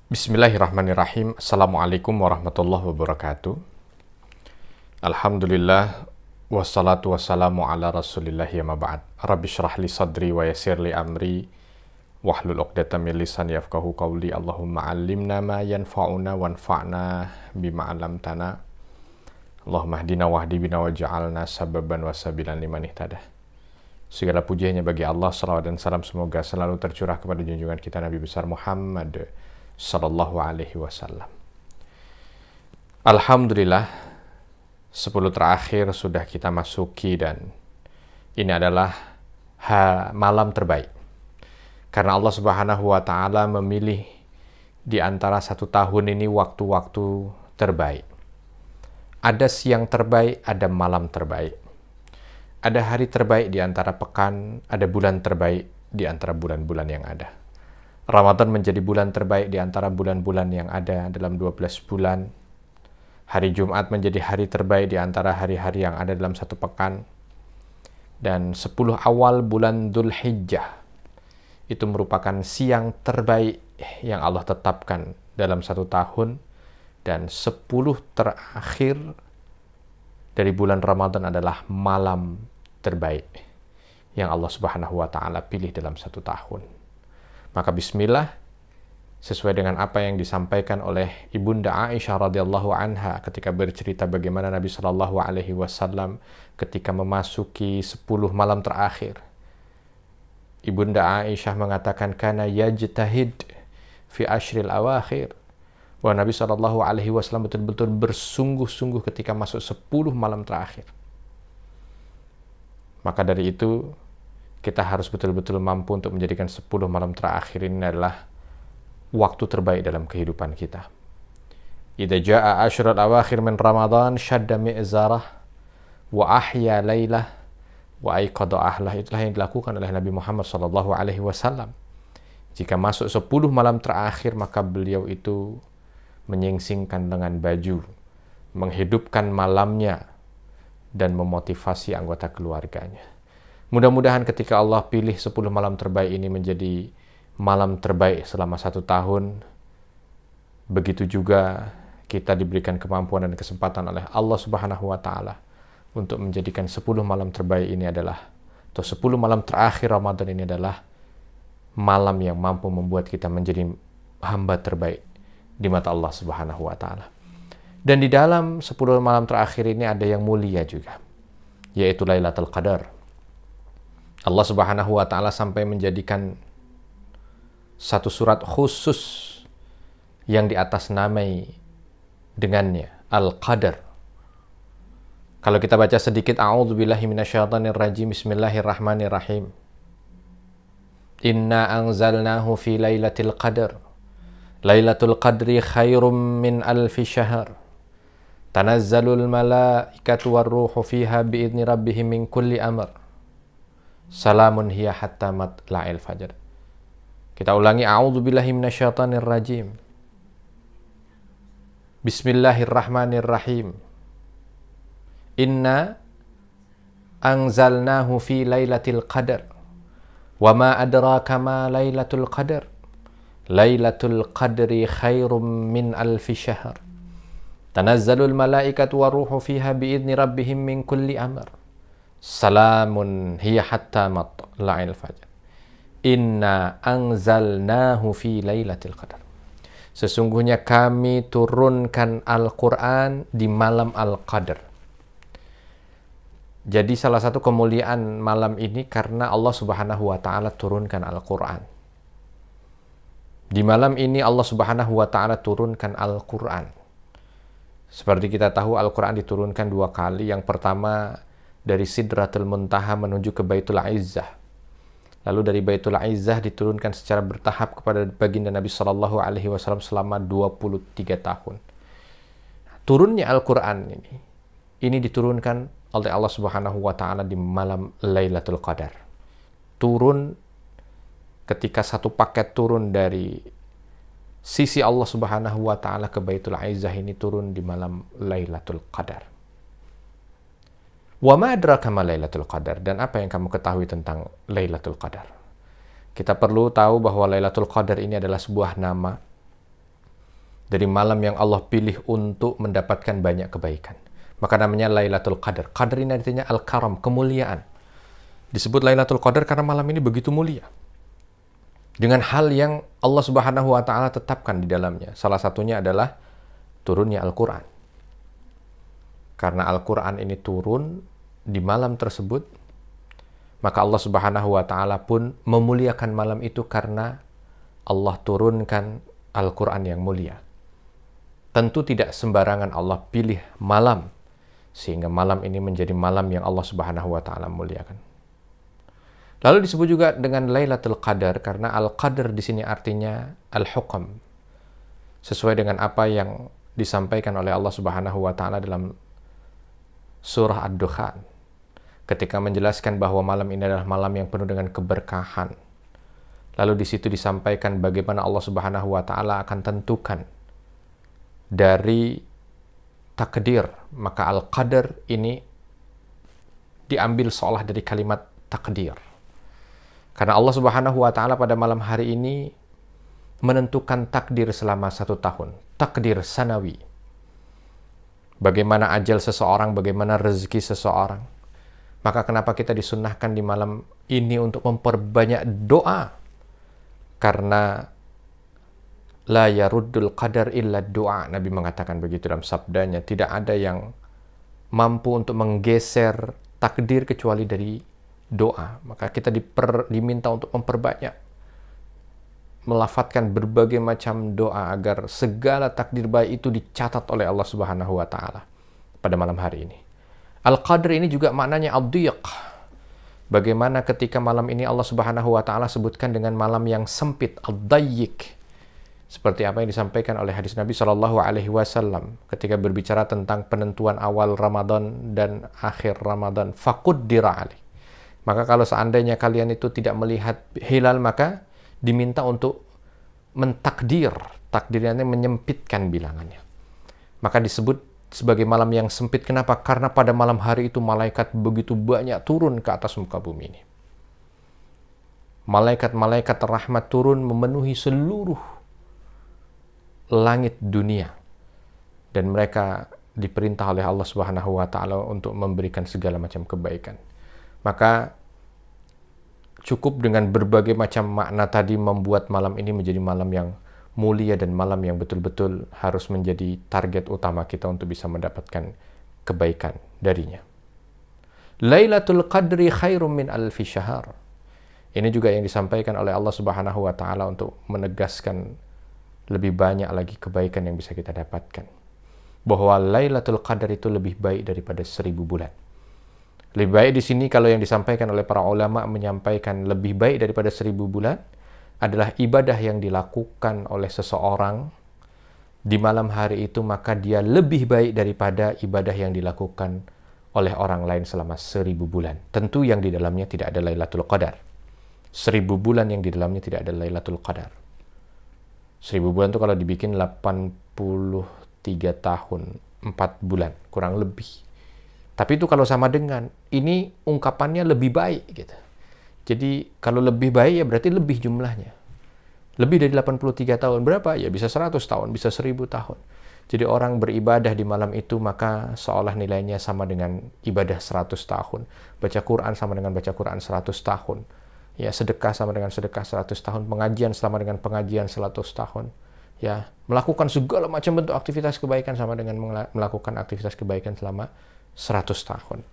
Bismillahirrahmanirrahim. Assalamualaikum warahmatullahi wabarakatuh. Alhamdulillah, wassalatu wassalamu ala rasulillah ya maba'ad. Rabbi syrah li sadri wa yassir li amri wahlul 'uqdatam min lisani yafqahu qawli. Allahumma 'allimna ma yanfa'una wanfa'na bima 'allamtana. Allahumma hdina wahdi bina waj'alna sababan wasabilan liman ihtadah. Segala puji hanya bagi Allah, salawat dan salam semoga selalu tercurah kepada junjungan kita Nabi besar Muhammad sallallahu alaihi wasallam. Alhamdulillah, 10 terakhir sudah kita masuki dan ini adalah malam terbaik. Karena Allah Subhanahu wa taala memilih di antara 1 tahun ini waktu-waktu terbaik. Ada siang terbaik, ada malam terbaik. Ada hari terbaik di antara pekan, ada bulan terbaik di antara bulan-bulan yang ada. Ramadan menjadi bulan terbaik di antara bulan-bulan yang ada dalam 12 bulan. Hari Jumat menjadi hari terbaik di antara hari-hari yang ada dalam 1 pekan. Dan 10 awal bulan Dzulhijjah itu merupakan siang terbaik yang Allah tetapkan dalam 1 tahun. Dan 10 terakhir dari bulan Ramadan adalah malam terbaik yang Allah Subhanahu wa taala pilih dalam 1 tahun. Maka bismillah, sesuai dengan apa yang disampaikan oleh Ibunda Aisyah radhiyallahu anha ketika bercerita bagaimana Nabi sallallahu alaihi wasallam ketika memasuki 10 malam terakhir. Ibunda Aisyah mengatakan kana yajtahid fi ashril awakhir. Bahwa Nabi sallallahu alaihi wasallam betul-betul bersungguh-sungguh ketika masuk 10 malam terakhir. Maka dari itu kita harus betul-betul mampu untuk menjadikan 10 malam terakhir ini adalah waktu terbaik dalam kehidupan kita. Idza jaa ashrul awakhir min Ramadan syadda mi'zarah wa ahya lailah wa aiqadha ahlah. Itulah yang dilakukan oleh Nabi Muhammad sallallahu alaihi wasallam. Jika masuk 10 malam terakhir, maka beliau itu menyingsingkan lengan baju, menghidupkan malamnya, dan memotivasi anggota keluarganya. Mudah-mudahan ketika Allah pilih 10 malam terbaik ini menjadi malam terbaik selama 1 tahun, begitu juga kita diberikan kemampuan dan kesempatan oleh Allah Subhanahu wa taala untuk menjadikan 10 malam terbaik ini adalah, atau 10 malam terakhir Ramadan ini adalah malam yang mampu membuat kita menjadi hamba terbaik di mata Allah Subhanahu wa taala. Dan di dalam 10 malam terakhir ini ada yang mulia juga, yaitu Lailatul Qadar. Allah Subhanahu wa taala sampai menjadikan 1 surat khusus yang diatasnamai dengannya, Al-Qadar. Kalau kita baca sedikit, a'udzubillahi minasyaitonirrajim, bismillahirrahmanirrahim. Inna anzalnahu fi lailatul qadar. Lailatul qadri khairum min alfi syahr. Tanazzalul malaikatu warruhu fiha biidzni rabbihim min kulli amr. Salamun hiya hatta matla'il fajr. Kita ulangi, a'udzubillahi minasyaitonir rajim. Bismillahirrahmanirrahim. Inna anzalnahu fi lailatul qadar. Wa ma adraka ma lailatul qadar. Lailatul qadri khairum min alfi syahr. Tanazzalul malaikatu waruhu fiha biidzni rabbihim min kulli amr. Salamun hiya hatta matla'il fajr. Inna anzalnahu fi lailatul qadar. Sesungguhnya kami turunkan Al-Quran di malam Al-Qadar. Jadi salah satu kemuliaan malam ini karena Allah Subhanahu wa taala turunkan Al-Quran. Di malam ini Allah Subhanahu wa taala turunkan Al-Quran. Seperti kita tahu, Al-Quran diturunkan 2 kali. Yang pertama dari Sidratul Muntaha menuju ke Baitul Izzah. Lalu dari Baitul Izzah diturunkan secara bertahap kepada baginda Nabi sallallahu alaihi wasallam selama 23 tahun. Turunnya Al-Quran ini diturunkan oleh Allah Subhanahu wa taala di malam Lailatul Qadar. Turun ketika 1 paket turun dari sisi Allah Subhanahu wa taala ke Baitul Izzah ini turun di malam Lailatul Qadar. Wa ma adraka ma Lailatul Qadar, dan apa yang kamu ketahui tentang Lailatul Qadar? Kita perlu tahu bahwa Lailatul Qadar ini adalah sebuah nama dari malam yang Allah pilih untuk mendapatkan banyak kebaikan. Maka namanya Lailatul Qadar. Qadar ini artinya al-karam, kemuliaan. Disebut Lailatul Qadar karena malam ini begitu mulia. Dengan hal yang Allah Subhanahu wa taala tetapkan di dalamnya. Salah satunya adalah turunnya Al-Qur'an. Karena Al-Qur'an ini turun di malam tersebut, maka Allah Subhanahu wa taala pun memuliakan malam itu karena Allah turunkan Al-Qur'an yang mulia. Tentu tidak sembarangan Allah pilih malam sehingga malam ini menjadi malam yang Allah Subhanahu wa taala muliakan. Lalu disebut juga dengan Lailatul Qadar karena Al-Qadar di sini artinya Al-Hukm. Sesuai dengan apa yang disampaikan oleh Allah Subhanahu wa taala dalam surah Ad-Dukhan ketika menjelaskan bahwa malam ini adalah malam yang penuh dengan keberkahan. Lalu di situ disampaikan bagaimana Allah Subhanahu wa taala akan tentukan dari takdir. Maka Al-Qadar ini diambil seolah dari kalimat takdir. Karena Allah Subhanahu wa taala pada malam hari ini menentukan takdir selama 1 tahun. Takdir sanawi. Bagaimana ajal seseorang, bagaimana rezeki seseorang. Maka kenapa kita disunnahkan di malam ini untuk memperbanyak doa? Karena la yaruddul qadar illa doa. Nabi mengatakan begitu dalam sabdanya. Tidak ada yang mampu untuk menggeser takdir kecuali dari doa. Maka kita diminta untuk memperbanyak melafadzkan berbagai macam doa agar segala takdir baik itu dicatat oleh Allah Subhanahu wa taala pada malam hari ini. Al-Qadr ini juga maknanya ad-dhiq. Bagaimana ketika malam ini Allah Subhanahu wa taala sebutkan dengan malam yang sempit, ad-dayyiq. Seperti apa yang disampaikan oleh hadis Nabi Shallallahu alaihi wasallam ketika berbicara tentang penentuan awal Ramadan dan akhir Ramadan, faquddira alaih. Maka kalau seandainya kalian itu tidak melihat hilal, maka diminta untuk mentakdir. Takdirnya menyempitkan bilangannya. Maka disebut sebagai malam yang sempit. Kenapa? Karena pada malam hari itu malaikat begitu banyak turun ke atas muka bumi ini. Malaikat-malaikat rahmat turun memenuhi seluruh langit dunia. Dan mereka diperintah oleh Allah Subhanahu wa taala untuk memberikan segala macam kebaikan. Maka cukup dengan berbagai macam makna tadi membuat malam ini menjadi malam yang mulia dan malam yang betul-betul harus menjadi target utama kita untuk bisa mendapatkan kebaikan darinya. Lailatul Qadri khairum min alfi syahr. Ini juga yang disampaikan oleh Allah Subhanahu wa taala untuk menegaskan lebih banyak lagi kebaikan yang bisa kita dapatkan. Bahwa Lailatul Qadar itu lebih baik daripada 1000 bulan. Lebih baik di sini kalau yang disampaikan oleh para ulama menyampaikan lebih baik daripada 1000 bulan adalah ibadah yang dilakukan oleh seseorang di malam hari itu, maka dia lebih baik daripada ibadah yang dilakukan oleh orang lain selama 1000 bulan. Tentu yang di dalamnya tidak ada Lailatul Qadar. 1000 bulan yang di dalamnya tidak ada Lailatul Qadar. 1000 bulan itu kalau dibikin 83 tahun, 4 bulan, kurang lebih. Tapi itu kalau sama dengan, ini ungkapannya lebih baik gitu. Jadi kalau lebih baik ya berarti lebih jumlahnya. Lebih dari 83 tahun, berapa? Ya bisa 100 tahun, bisa 1000 tahun. Jadi orang beribadah di malam itu maka seolah nilainya sama dengan ibadah 100 tahun. Baca Quran sama dengan baca Quran 100 tahun. Ya, sedekah sama dengan sedekah 100 tahun. Pengajian sama dengan pengajian 100 tahun. Ya, melakukan segala macam bentuk aktivitas kebaikan sama dengan melakukan aktivitas kebaikan selama 100 tahun.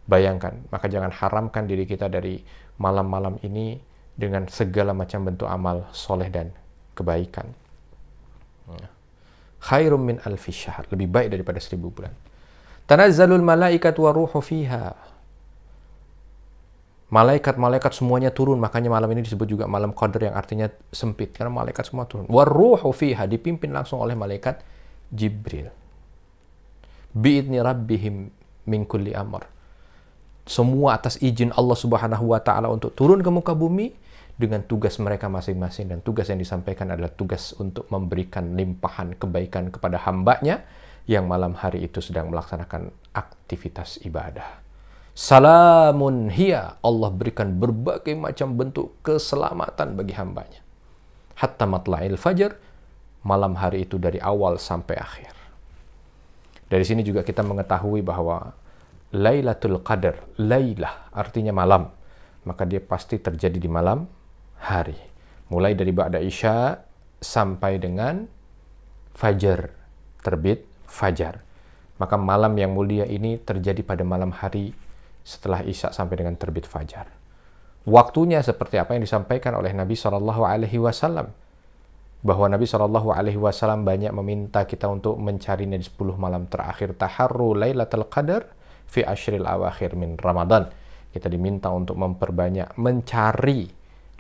Bayangkan, maka jangan haramkan diri kita dari malam-malam ini dengan segala macam bentuk amal soleh dan kebaikan. Khairum min alfi syahr, lebih baik daripada 1000 bulan. Tanazzalul malaikat wa ruhu fiha. Malaikat-malaikat semuanya turun, makanya malam ini disebut juga malam Qadar yang artinya sempit, karena malaikat semua turun. Wa ruhu fiha, dipimpin langsung oleh malaikat Jibril. Bi'idni rabbihim min kulli amr. Semua atas izin Allah Subhanahu wa taala untuk turun ke muka bumi dengan tugas mereka masing-masing, dan tugas yang disampaikan adalah tugas untuk memberikan limpahan kebaikan kepada hambanya yang malam hari itu sedang melaksanakan aktivitas ibadah. Salamun hiya, Allah berikan berbagai macam bentuk keselamatan bagi hambanya. Hatta matla'il fajar, malam hari itu dari awal sampai akhir. Dari sini juga kita mengetahui bahwa Lailatul Qadar, lailah artinya malam, maka dia pasti terjadi di malam hari. Mulai dari ba'da isya sampai dengan fajar, terbit fajar. Maka malam yang mulia ini terjadi pada malam hari setelah isya sampai dengan terbit fajar. Waktunya seperti apa yang disampaikan oleh Nabi SAW, bahwa Nabi SAW banyak meminta kita untuk mencarinya di 10 malam terakhir. Taharru Lailatul Qadar fi ashril awakhir min Ramadan. Kita diminta untuk memperbanyak mencari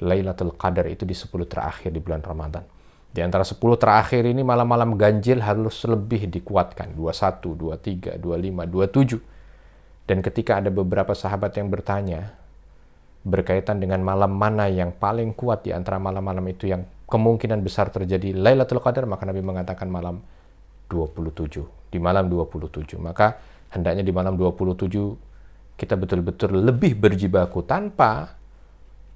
Lailatul Qadar itu di 10 terakhir di bulan Ramadan. Di antara 10 terakhir ini malam-malam ganjil harus lebih dikuatkan. 21, 23, 25, 27. Dan ketika ada beberapa sahabat yang bertanya berkaitan dengan malam mana yang paling kuat di antara malam-malam itu yang kemungkinan besar terjadi Lailatul Qadar, maka Nabi mengatakan malam 27. Di malam 27. Maka hendaknya di malam 27 kita betul-betul lebih berjibaku tanpa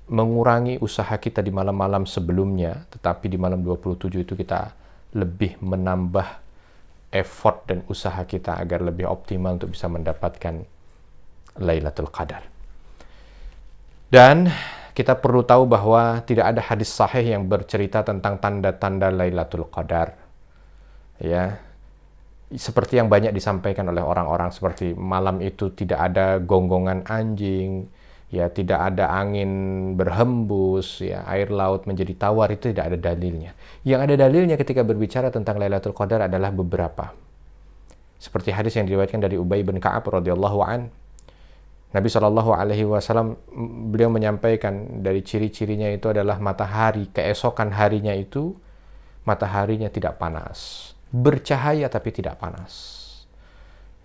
mengurangi usaha kita di malam-malam sebelumnya, tetapi di malam 27 itu kita lebih menambah effort dan usaha kita agar lebih optimal untuk bisa mendapatkan Lailatul Qadar. Dan kita perlu tahu bahwa tidak ada hadis sahih yang bercerita tentang tanda-tanda Lailatul Qadar. Ya, seperti yang banyak disampaikan oleh orang-orang, seperti malam itu tidak ada gonggongan anjing, ya tidak ada angin berhembus, ya air laut menjadi tawar, itu tidak ada dalilnya. Yang ada dalilnya ketika berbicara tentang Lailatul Qadar adalah beberapa. Seperti hadis yang diriwayatkan dari Ubay bin Ka'ab radhiyallahu an. Nabi SAW, beliau menyampaikan dari ciri-cirinya itu adalah matahari, keesokan harinya itu mataharinya tidak panas, bercahaya tapi tidak panas.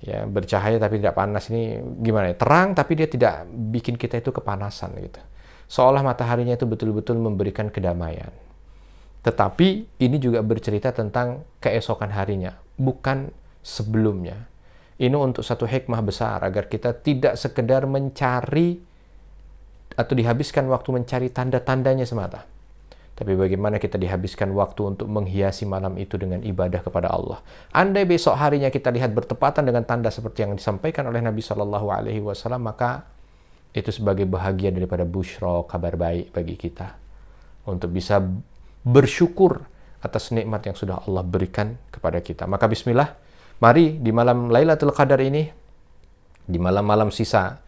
Ya, bercahaya tapi tidak panas ini gimana ya? Terang tapi dia tidak bikin kita itu kepanasan gitu. Seolah mataharinya itu betul-betul memberikan kedamaian. Tetapi ini juga bercerita tentang keesokan harinya, bukan sebelumnya. Ini untuk satu hikmah besar, agar kita tidak sekedar mencari atau dihabiskan waktu mencari tanda-tandanya semata. Tapi bagaimana kita dihabiskan waktu untuk menghiasi malam itu dengan ibadah kepada Allah. Andai besok harinya kita lihat bertepatan dengan tanda seperti yang disampaikan oleh Nabi SAW, maka itu sebagai bahagia daripada busyra, kabar baik bagi kita. Untuk bisa bersyukur atas nikmat yang sudah Allah berikan kepada kita. Maka bismillah, mari di malam Lailatul Qadar ini, di malam-malam sisa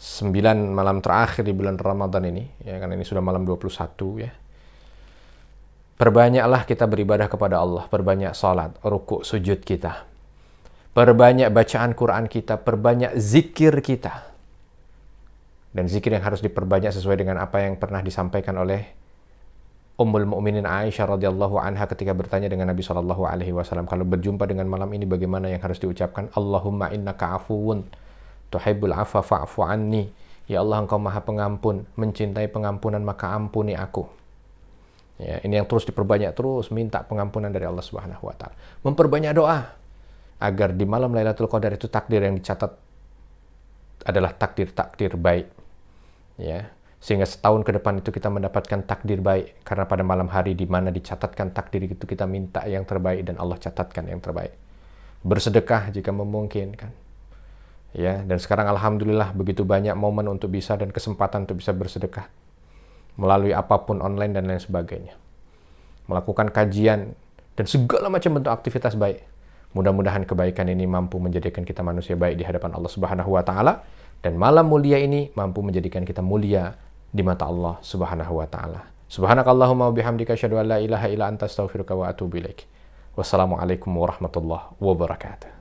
9 malam terakhir di bulan Ramadan ini, ya karena ini sudah malam 21 ya. Perbanyaklah kita beribadah kepada Allah, perbanyak salat, rukuk, sujud kita. Perbanyak bacaan Quran kita, perbanyak zikir kita. Dan zikir yang harus diperbanyak sesuai dengan apa yang pernah disampaikan oleh Ummul Mukminin Aisyah radhiyallahu anha ketika bertanya dengan Nabi SAW, kalau berjumpa dengan malam ini bagaimana yang harus diucapkan? Allahumma innaka afuwun tuhibbul afwa fa'fu anni. Ya Allah, Engkau Maha Pengampun, mencintai pengampunan, maka ampuni aku. Ya, ini yang terus diperbanyak, terus minta pengampunan dari Allah Subhanahu wa taala. Memperbanyak doa agar di malam Lailatul Qadar itu takdir yang dicatat adalah takdir-takdir baik. Ya. Sehingga setahun ke depan itu kita mendapatkan takdir baik. Karena pada malam hari di mana dicatatkan takdir itu, kita minta yang terbaik dan Allah catatkan yang terbaik. Bersedekah jika memungkinkan. Ya, dan sekarang alhamdulillah begitu banyak momen untuk bisa dan kesempatan untuk bisa bersedekah. Melalui apapun online dan lain sebagainya. Melakukan kajian dan segala macam bentuk aktivitas baik. Mudah-mudahan kebaikan ini mampu menjadikan kita manusia baik di hadapan Allah Subhanahu wa taala. Dan malam mulia ini mampu menjadikan kita mulia di mata Allah Subhanahu wa taala. Subhanakallahumma wa bihamdika asyhadu an la ilaha illa anta astaghfiruka wa atubu ilaik. Wassalamualaikum warahmatullahi wabarakatuh.